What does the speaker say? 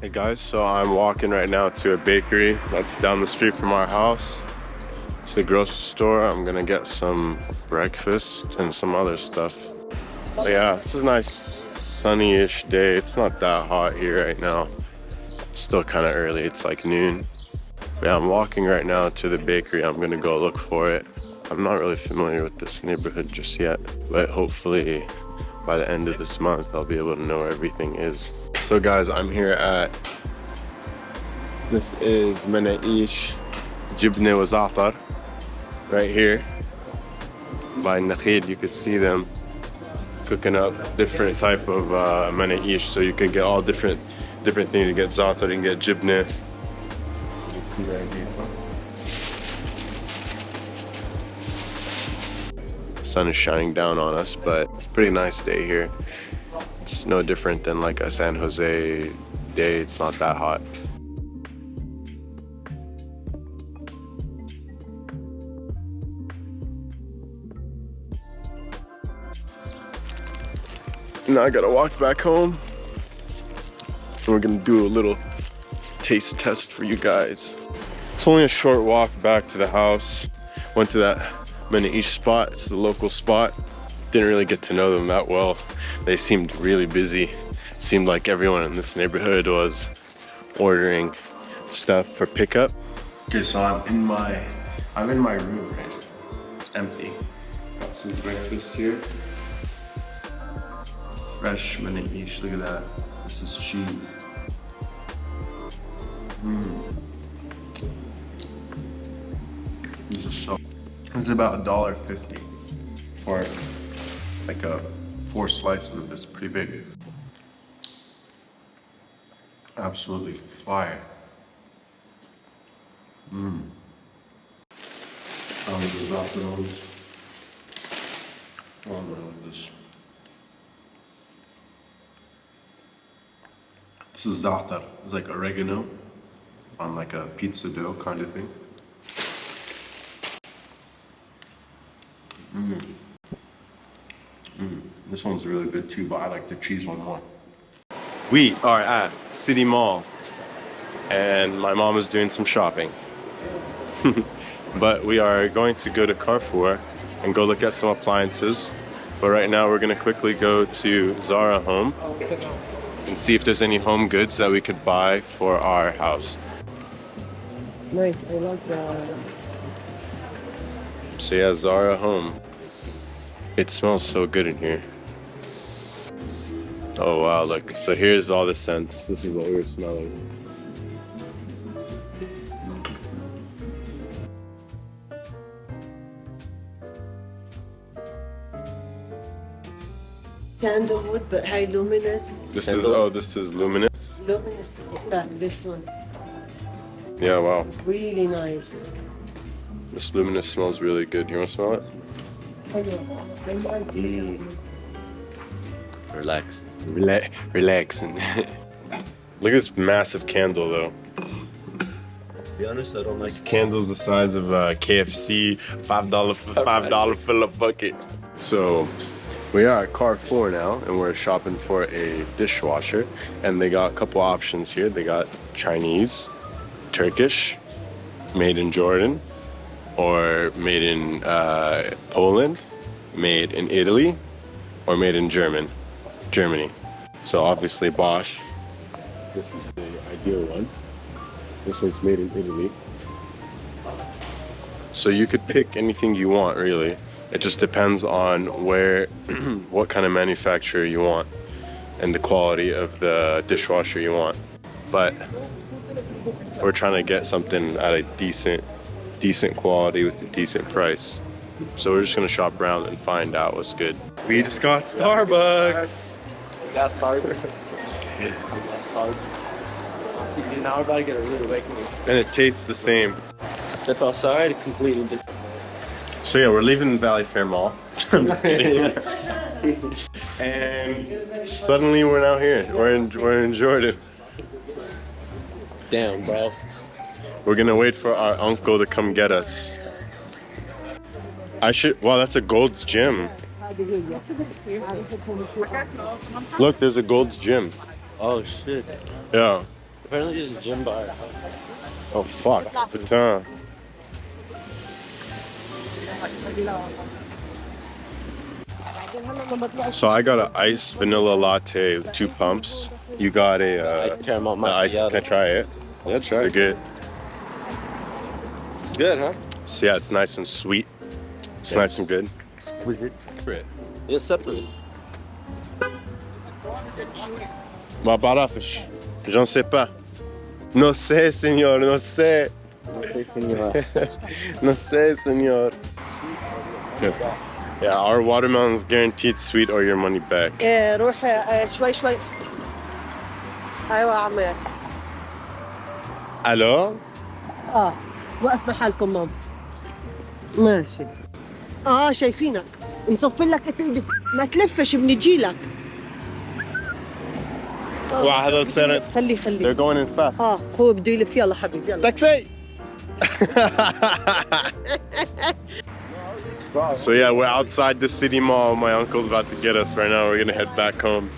Hey guys, so I'm walking right now to a bakery that's down the street from our house. It's the grocery store. I'm gonna get some breakfast and some other stuff. But yeah, it's a nice sunny-ish day. It's not that hot here right now. It's still kind of early. It's like noon. But yeah, I'm walking right now to the bakery. I'm gonna go look for it. I'm not really familiar with this neighborhood just yet, but hopefully by the end of this month I'll be able to know where everything is. So guys, I'm here at, this is Menaish Jibne wa Za'atar right here by Nakhid. You could see them cooking up different type of Menaish, so you can get all different things. You get Za'atar, you can get Jibne. You can see right here. Sun is shining down on us, but it's a pretty nice day here. It's no different than like a San Jose day. It's not that hot. Now I gotta walk back home. And we're gonna do a little taste test for you guys. It's only a short walk back to the house. Went to that Menaish spot. It's the local spot. Didn't really get to know them that well. They seemed really busy. Seemed like everyone in this neighborhood was ordering stuff for pickup. Okay, so I'm in my room right now. It's empty. Got some breakfast here. Fresh Menaish, look at that. This is cheese. These are so. It's about $1.50 for like a 4 slices of this, pretty big. Absolutely fire. This is za'atar. It's like oregano on like a pizza dough kind of thing. This one's really good too, but I like the cheese one more. We are at City Mall and my mom is doing some shopping. But we are going to go to Carrefour and go look at some appliances. But right now we're gonna quickly go to Zara Home and see if there's any home goods that we could buy for our house. Nice, I like that. So yeah, Zara Home. It smells so good in here. Oh wow, look. So here's all the scents. This is what we were smelling. Sandalwood, but high luminous. This is, oh, this is luminous? Luminous, this one. Yeah, wow. Really nice. This luminous smells really good. You want to smell it? Relax. Relaxing. Look at this massive candle though. To be honest, I don't like This candle's the size of a KFC $5 fill-up bucket. So we are at Carrefour now and we're shopping for a dishwasher, and they got a couple options here. They got Chinese, Turkish, made in Jordan, or made in Poland, made in Italy, or made in Germany. So obviously Bosch. This is the ideal one. This one's made in Italy. So you could pick anything you want, really. It just depends on where, what kind of manufacturer you want and the quality of the dishwasher you want. But we're trying to get something at a decent quality with a decent price. So we're just gonna shop around and find out what's good. We just got Starbucks. That's hard. That's hard. See, now we're about to get a rude awakening. And it tastes the same. Step outside, completely different. So yeah, we're leaving Valley Fair Mall. I'm just kidding. And suddenly we're now here. We're in Jordan. Damn, bro. We're gonna wait for our uncle to come get us. Wow, that's a Gold's Gym. Look, there's a Gold's Gym. Oh shit. Yeah. Apparently there's a gym bar. Oh fuck, putain. So I got an iced vanilla latte with 2 pumps. You got a Ice caramel ice. macchiato. Can I try it? Yeah, try Is it good? It's good, huh? So yeah, it's nice and sweet. It's nice and good. Exquisite. Yeah, separate. Ma barafish. J'en sais pas. No sé, señor, no sé. No sé, señor. Yeah, our watermelon's guaranteed sweet or your money back. إيه روح شوي شوي. أيوة عمار. Alors? وقف محلكم ماما. ماشي. شايفينك. نصف لك ما تلفش بنجي لك. واحد هذول خليه They're going in fast. هو بده يلف يلا حبيبي يلا. Taxi! So yeah, we're outside the city mall. My uncle's about to get us right now. We're gonna head back home.